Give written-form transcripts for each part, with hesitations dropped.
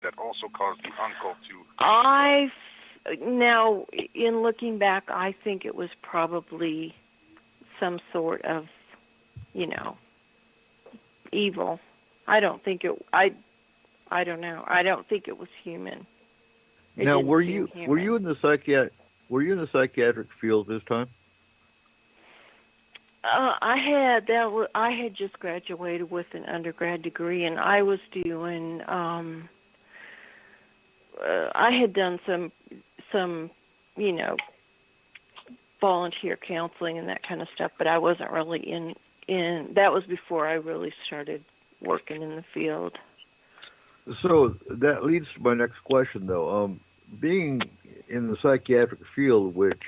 that also caused the uncle to... Now, in looking back, I think it was probably some sort of, evil. I don't think it. I don't know. I don't think it was human. Now, were you in the psychiatric field this time? I had just graduated with an undergrad degree, and I was doing. I had done some, volunteer counseling and that kind of stuff, but I wasn't really in. That was before I really started working in the field. So that leads to my next question, though. Being in the psychiatric field, which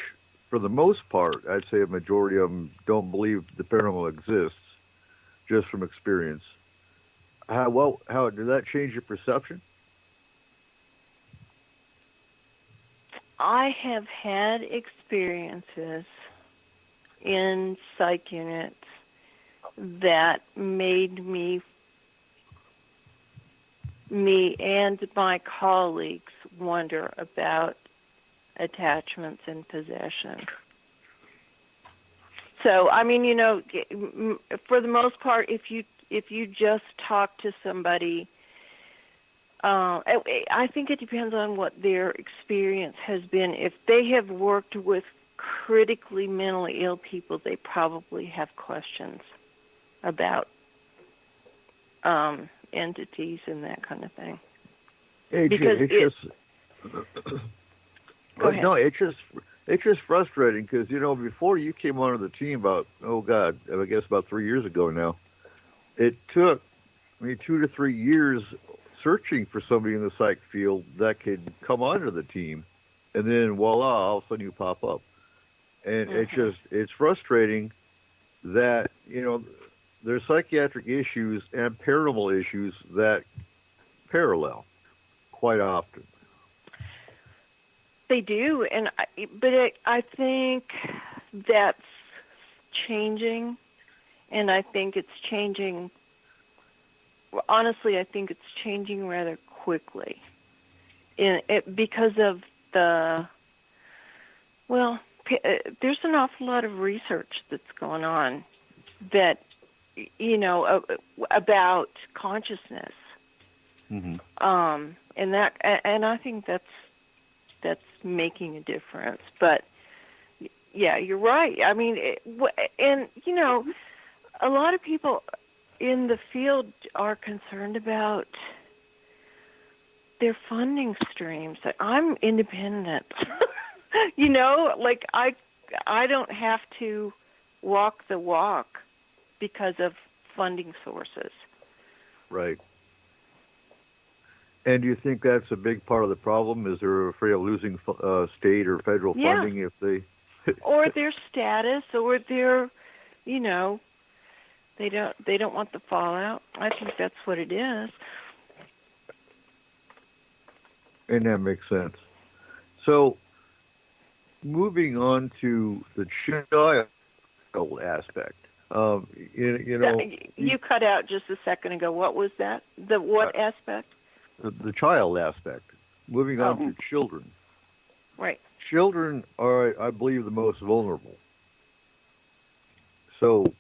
for the most part, I'd say a majority of them don't believe the paranormal exists, just from experience. How did that change your perception? I have had experiences in psych units that made me and my colleagues wonder about attachments and possession. So, for the most part, if you just talk to somebody, I think it depends on what their experience has been. If they have worked with critically mentally ill people, they probably have questions about entities and that kind of thing. It's just frustrating because before you came onto the team about 3 years ago now, it took me 2 to 3 years searching for somebody in the psych field that could come onto the team, and then voila, all of a sudden you pop up, and it's frustrating that there's psychiatric issues and paranormal issues that parallel quite often. They do, but I think that's changing, and I think it's changing. Honestly, I think it's changing rather quickly, because of there's an awful lot of research that's going on that about consciousness, and I think that's making a difference. But yeah, you're right. I mean, a lot of people in the field are concerned about their funding streams. I'm independent. I don't have to walk the walk because of funding sources. Right. And do you think that's a big part of the problem? Is they're afraid of losing state or federal funding if they... or their status, or their, they don't want the fallout. I think that's what it is. And that makes sense. So, moving on to the child aspect. You cut out just a second ago. What was that? The what aspect? The child aspect. Moving on to children. Right. Children are, I believe, the most vulnerable. So,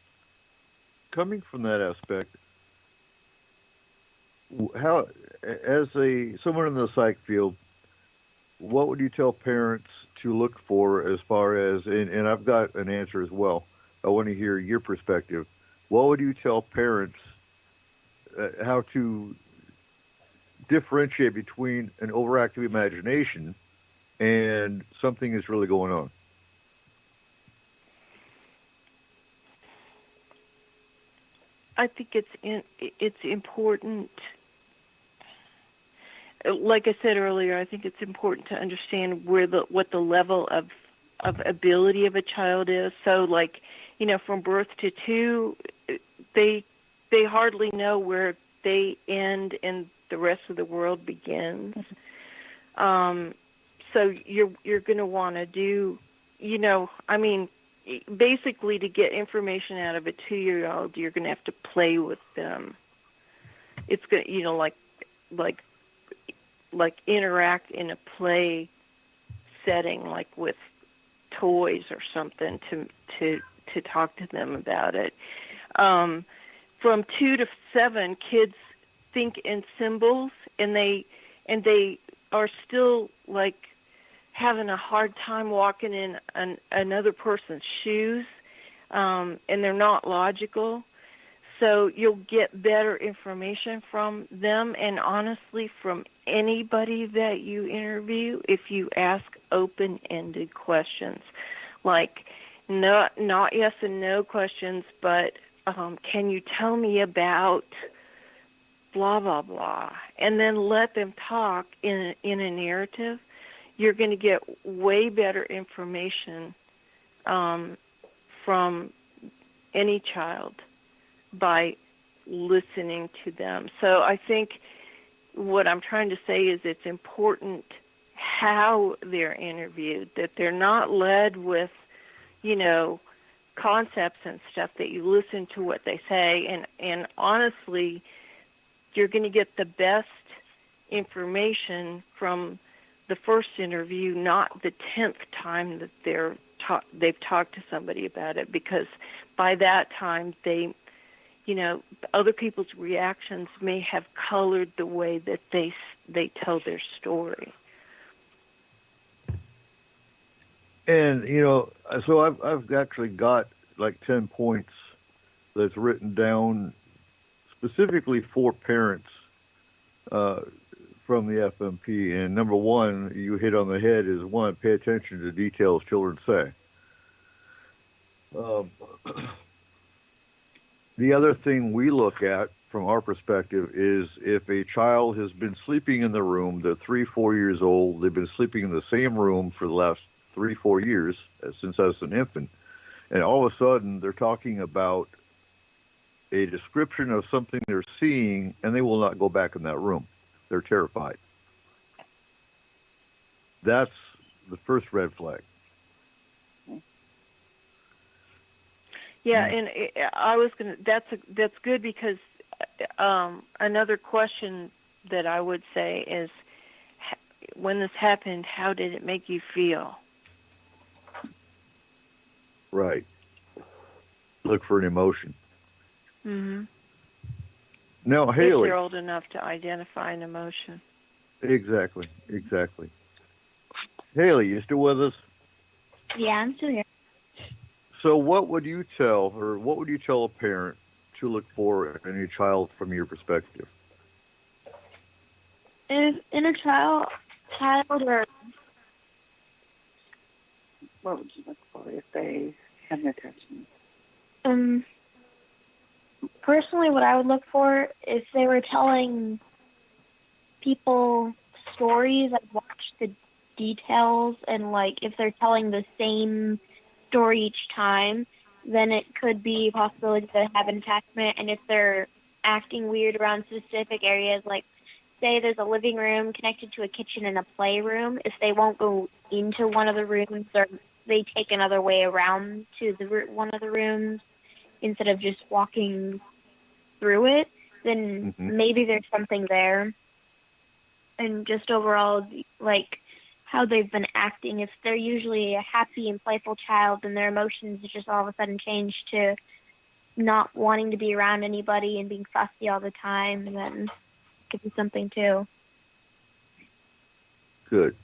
coming from that aspect, how, as someone in the psych field, what would you tell parents to look for as far as, and I've got an answer as well, I want to hear your perspective. What would you tell parents how to differentiate between an overactive imagination and something is really going on? I think it's important. Like I said earlier, I think it's important to understand what the level of ability of a child is. So, from birth to 2, they hardly know where they end and the rest of the world begins. So you're going to want to do, basically to get information out of a 2-year-old, you're going to have to play with them. It's going, like like interact in a play setting, like with toys or something, to talk to them about it. From 2 to 7, kids think in symbols, and they are still like having a hard time walking in another person's shoes, and they're not logical. So you'll get better information from them, and honestly, from anybody that you interview, if you ask open-ended questions, like not yes and no questions, but can you tell me about blah, blah, blah, and then let them talk in a narrative, you're going to get way better information from any child by listening to them. So I think what I'm trying to say is it's important how they're interviewed, that they're not led with, concepts and stuff, that you listen to what they say. And honestly, you're going to get the best information from the first interview, not the 10th time that they've talked to somebody about it, because by that time other people's reactions may have colored the way that they tell their story. And so I've actually got like 10 points that's written down specifically for parents from the FMP. And number one, you hit on the head, is one, pay attention to details children say. The other thing we look at from our perspective is if a child has been sleeping in the room, they're 3-4 years old, they've been sleeping in the same room for the last 3-4 years since I was an infant, and all of a sudden they're talking about a description of something they're seeing, and they will not go back in that room. They're terrified. That's the first red flag. Yeah, and I was gonna. That's good, because another question that I would say is, when this happened, how did it make you feel? Right. Look for an emotion. Mm-hmm. Now, Haley. If they're old enough to identify an emotion. Exactly. Haley, you still with us? Yeah, I'm still here. So what would you tell a parent to look for in a child from your perspective? If in a child or What would you look for if they have no attention? Personally, what I would look for, if they were telling people stories, I'd watch the details, and like if they're telling the same story each time, then it could be a possibility that they have an attachment. And if they're acting weird around specific areas, like say there's a living room connected to a kitchen and a playroom, if they won't go into one of the rooms, or they take another way around to one of the rooms instead of just walking through it, then maybe there's something there. And just overall, like how they've been acting. If they're usually a happy and playful child, then their emotions just all of a sudden change to not wanting to be around anybody and being fussy all the time, and then it could be something too. Good.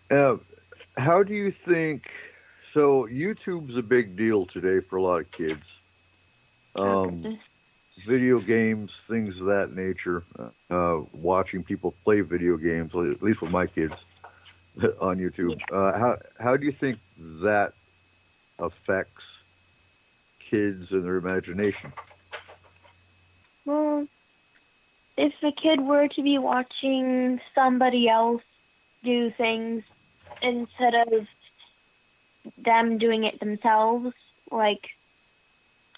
How do you think, so YouTube's a big deal today for a lot of kids. Video games, things of that nature, watching people play video games, at least with my kids on YouTube. How do you think that affects kids and their imagination? Well, if a kid were to be watching somebody else do things instead of them doing it themselves, like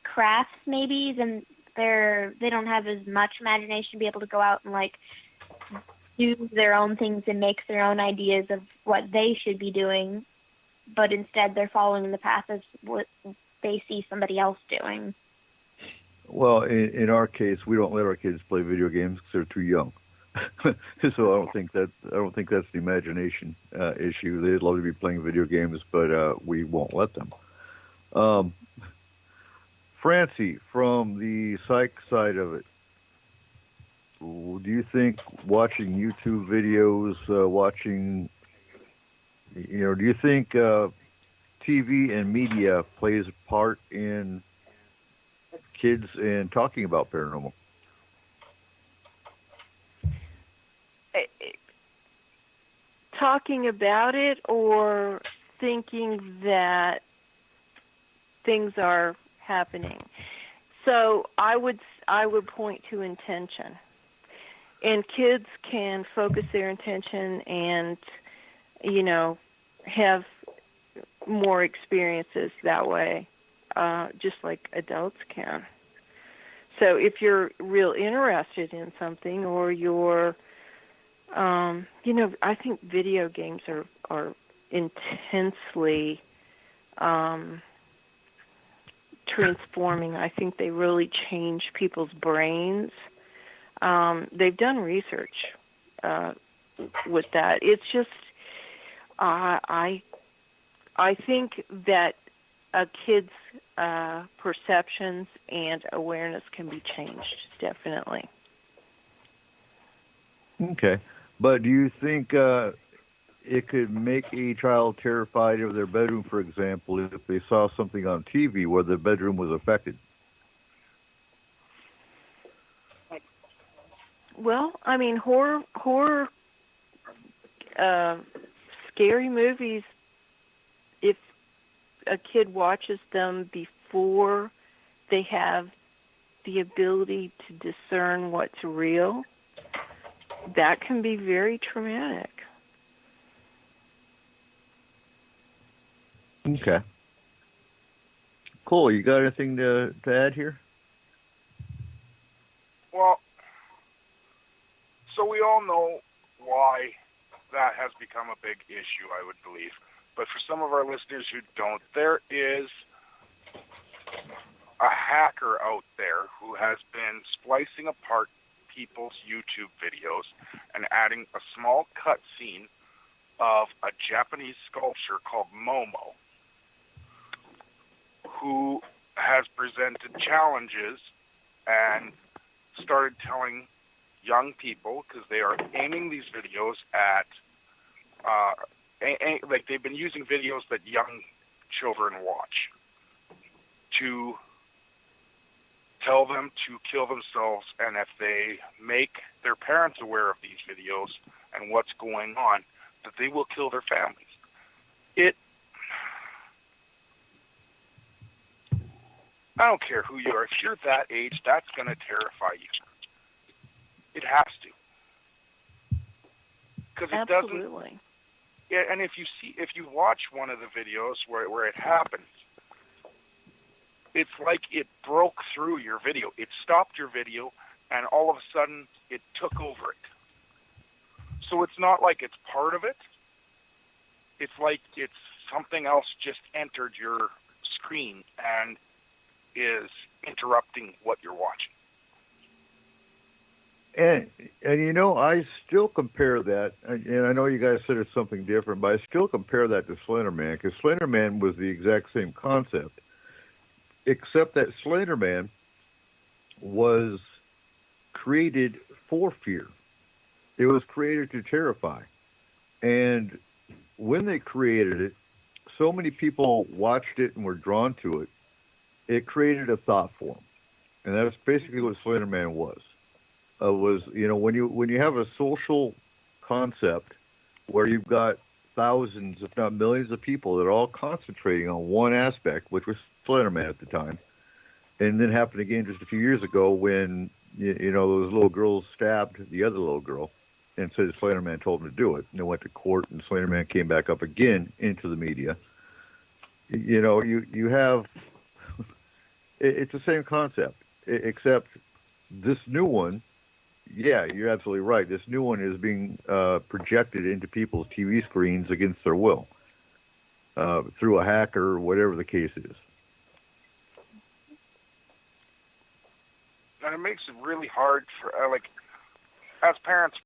crafts maybe, then they don't have as much imagination to be able to go out and like do their own things and make their own ideas of what they should be doing, but instead they're following the path of what they see somebody else doing. Well, in our case, we don't let our kids play video games because they're too young. So I don't think that's the imagination issue. They'd love to be playing video games, but we won't let them. Francie, from the psych side of it, do you think watching YouTube videos, do you think TV and media plays a part in kids and talking about paranormal? Talking about it or thinking that things are happening. So I would point to intention. And kids can focus their attention and, have more experiences that way, just like adults can. So if you're real interested in something or you're, I think video games are intensely transforming. I think they really change people's brains. They've done research with that. It's just, I think that a kid's perceptions and awareness can be changed, definitely. Okay. But do you think it could make a child terrified of their bedroom, for example, if they saw something on TV where their bedroom was affected? Well, I mean, horror, scary movies, if a kid watches them before they have the ability to discern what's real, that can be very traumatic. Okay. Cool. You got anything to add here? Well, so we all know why that has become a big issue, I would believe. But for some of our listeners who don't, there is a hacker out there who has been splicing apart people's YouTube videos and adding a small cut scene of a Japanese sculpture called Momo, who has presented challenges and started telling young people, because they are aiming these videos at, like they've been using videos that young children watch to tell them to kill themselves, and if they make their parents aware of these videos and what's going on, that they will kill their families. I don't care who you are. If you're that age, that's going to terrify you. It has to. Because it Absolutely. doesn't. Yeah, and if you watch one of the videos where it happens, it's like it broke through your video. It stopped your video, and all of a sudden, it took over it. So it's not like it's part of it. It's like it's something else just entered your screen and is interrupting what you're watching. And I still compare that, and I know you guys said it's something different, but I still compare that to Slender Man, because Slender Man was the exact same concept, except that Slender Man was created for fear. It was created to terrify. And when they created it, so many people watched it and were drawn to it, it created a thought form. And that's basically what Slender Man was. When you have a social concept where you've got thousands, if not millions of people that are all concentrating on one aspect, which was Slender Man at the time, and then happened again just a few years ago when, those little girls stabbed the other little girl and said Slender Man told them to do it. And they went to court, and Slender Man came back up again into the media. You have, it's the same concept, except this new one, yeah, you're absolutely right. This new one is being projected into people's TV screens against their will through a hacker or whatever the case is. And it makes it really hard for, as parents,